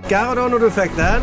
Gære da når du fikk den.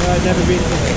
I've never been to it.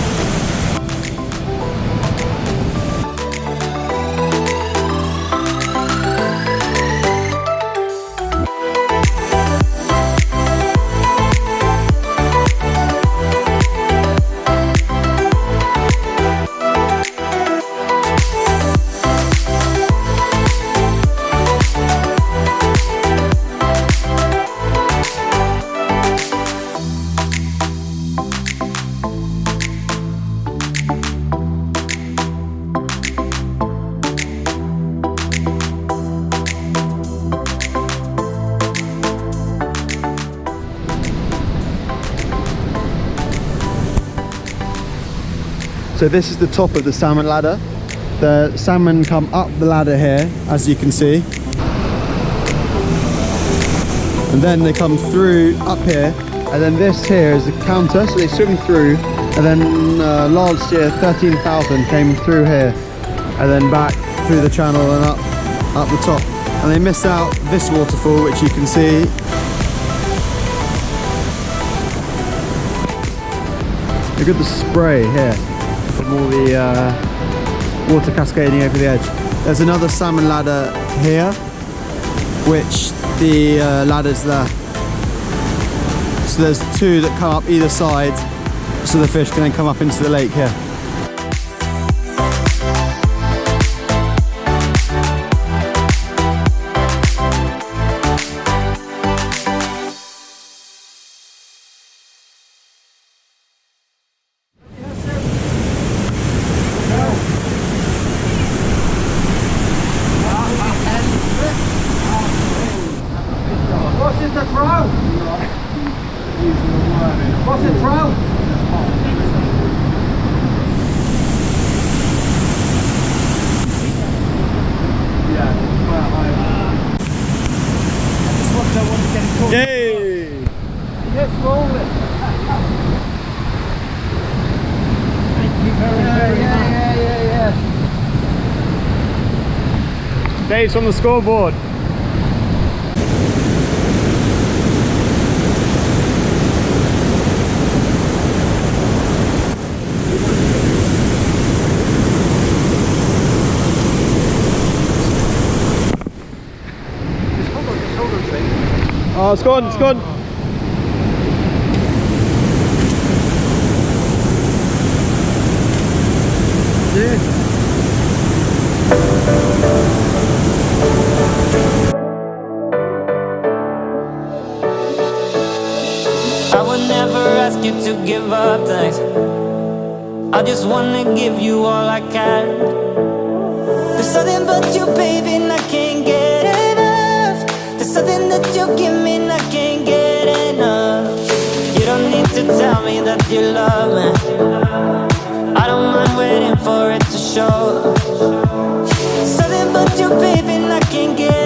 So this is the top of the salmon ladder. The salmon come up the ladder here, as you can see. And then they come through up here. And then this here is a counter, so they swim through. And then last year, 13,000 came through here. And then back through the channel and up the top. And they miss out this waterfall, which you can see. Look at the spray here. From all the water cascading over the edge. There's another salmon ladder here, which the ladder's there. So there's two that come up either side, so the fish can then come up into the lake here. What's a trout? Yay! Yes, roll it. Thank you very much. Dave's on the scoreboard. Oh, it's gone, it's gone. Yeah. I would never ask you to give up things. I just wanna give you all I can. There's something about you, baby, and I can't get enough. There's something that you give me and I can't get enough. You don't need to tell me that you love me. I don't mind waiting for it to show. Something about you, baby, and I can't get